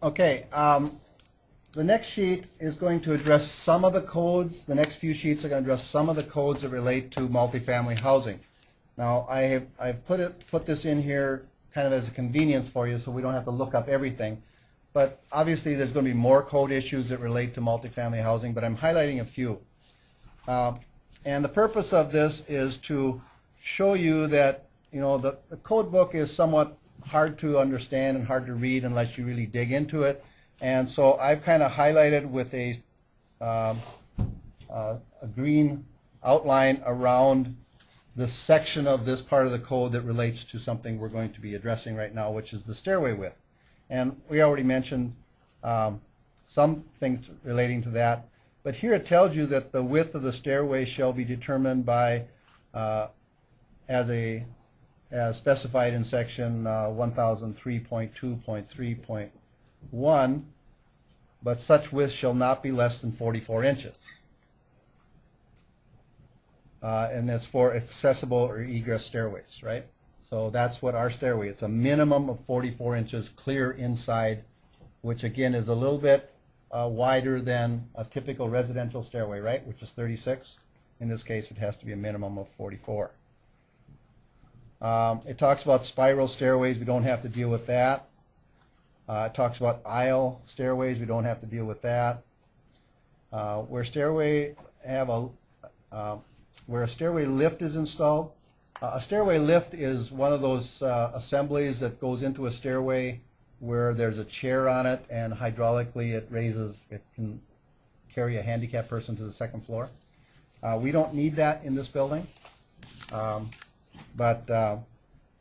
Okay, the next sheet is going to address some of the codes. The next few sheets are going to address some of the codes that relate to multifamily housing. Now, I've put this in here kind of as a convenience for you so we don't have to look up everything. But obviously there's going to be more code issues that relate to multifamily housing, but I'm highlighting a few. And the purpose of this is to show you that, you know, the code book is somewhat hard to understand and hard to read unless you really dig into it. And so I've kind of highlighted with a green outline around the section of this part of the code that relates to something we're going to be addressing right now, which is the stairway width. And we already mentioned some things relating to that. But here it tells you that the width of the stairway shall be determined by, as specified in section 1003.2.3.1, but such width shall not be less than 44 inches. And that's for accessible or egress stairways, right? So that's what our stairway, it's a minimum of 44 inches clear inside, which again is a little bit wider than a typical residential stairway, right, which is 36. In this case, it has to be a minimum of 44. It talks about spiral stairways. We don't have to deal with that. It talks about aisle stairways. We don't have to deal with that. Where a stairway lift is installed, a stairway lift is one of those assemblies that goes into a stairway where there's a chair on it and hydraulically it can carry a handicapped person to the second floor. We don't need that in this building, but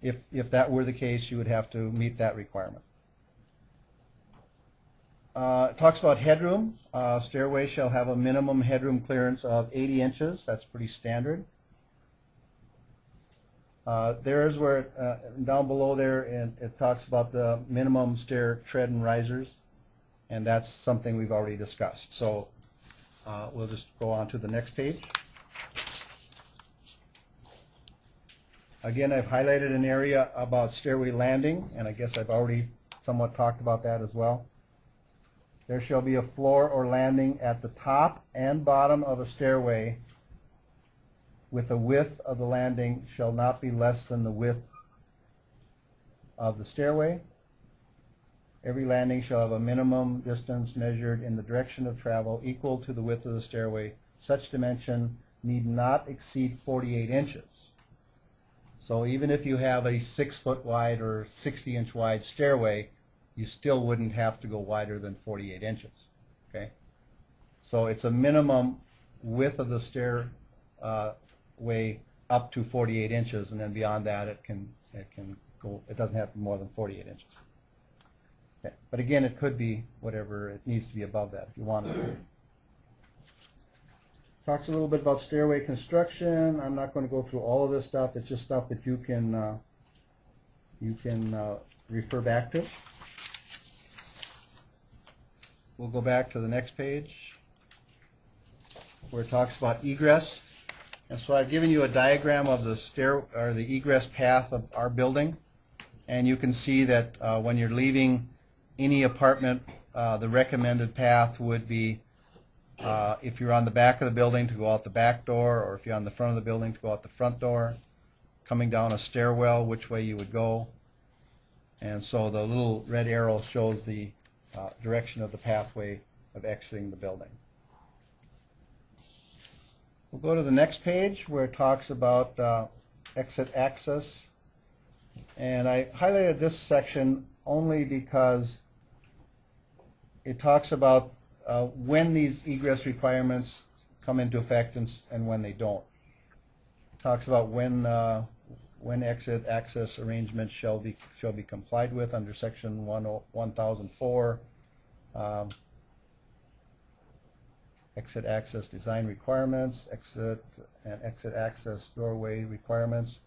if that were the case, you would have to meet that requirement. It talks about headroom. Stairway shall have a minimum headroom clearance of 80 inches. That's pretty standard. There's where, down below there, and it talks about the minimum stair tread and risers, and that's something we've already discussed. So we'll just go on to the next page. Again, I've highlighted an area about stairway landing, and I guess I've already somewhat talked about that as well. There shall be a floor or landing at the top and bottom of a stairway with the width of the landing shall not be less than the width of the stairway. Every landing shall have a minimum distance measured in the direction of travel equal to the width of the stairway. Such dimension need not exceed 48 inches. So even if you have a 6 foot wide or 60-inch wide stairway, you still wouldn't have to go wider than 48 inches. Okay? So it's a minimum width of the stairway up to 48 inches, and then beyond that it can go. It doesn't have to be more than 48 inches. Okay. But again, it could be whatever it needs to be above that if you want it. Talks a little bit about stairway construction. I'm not going to go through all of this stuff. It's just stuff that you can refer back to. We'll go back to the next page where it talks about egress. And so I've given you a diagram of the the egress path of our building, and you can see that when you're leaving any apartment, the recommended path would be if you're on the back of the building to go out the back door, or if you're on the front of the building to go out the front door, coming down a stairwell, which way you would go. And so the little red arrow shows the direction of the pathway of exiting the building. We'll go to the next page where it talks about exit access. And I highlighted this section only because it talks about when these egress requirements come into effect and when they don't. It talks about when exit access arrangements shall be complied with under section 1004. Exit access design requirements, exit access doorway requirements.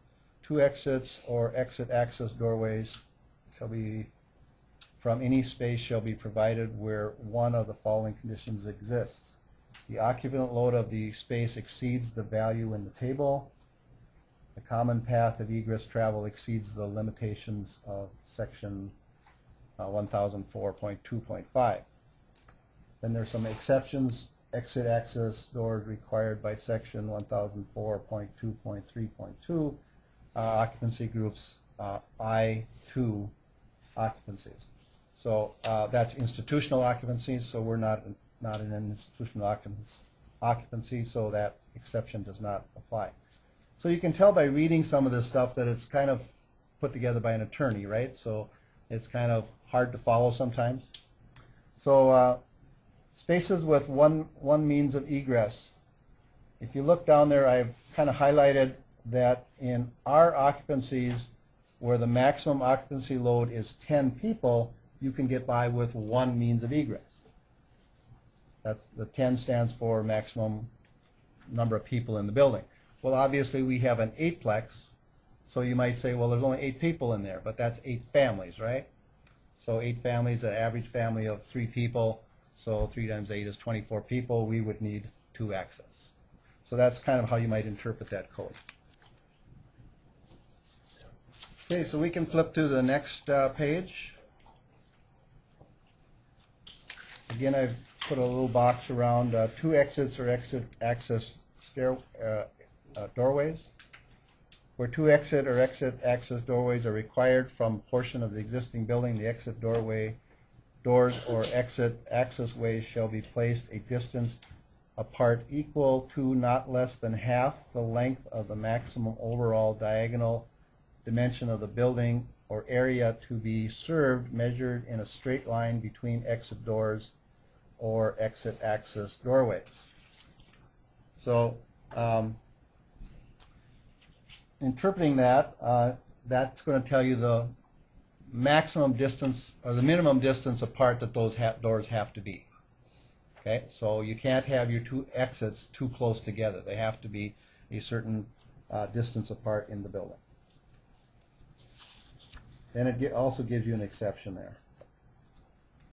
2 exits or exit access doorways shall be from any space shall be provided where one of the following conditions exists. The occupant load of the space exceeds the value in the table. The common path of egress travel exceeds the limitations of section 1004.2.5. Then there's some exceptions. Exit access doors required by section 1004.2.3.2. Occupancy groups I2 occupancies. So that's institutional occupancies, so we're not in an institutional occupancy, so that exception does not apply. So you can tell by reading some of this stuff that it's kind of put together by an attorney, right? So it's kind of hard to follow sometimes. So spaces with one means of egress. If you look down there, I've kind of highlighted that in our occupancies where the maximum occupancy load is 10 people, you can get by with one means of egress. That's the 10 stands for maximum number of people in the building. Well, obviously we have an 8-plex, so you might say, well, there's only 8 people in there, but that's 8 families, right? So 8 families, an average family of 3 people, so 3 times 8 is 24 people. We would need 2 access. So that's kind of how you might interpret that code. Okay, so we can flip to the next page. Again, I've put a little box around 2 exits or exit access doorways. Where 2 exit or exit access doorways are required from a portion of the existing building, the exit doors or exit access ways shall be placed a distance apart equal to not less than half the length of the maximum overall diagonal dimension of the building or area to be served, measured in a straight line between exit doors or exit access doorways. So interpreting that, that's going to tell you the maximum distance or the minimum distance apart that those doors have to be. Okay, so you can't have your 2 exits too close together. They have to be a certain distance apart in the building. Then it also gives you an exception there.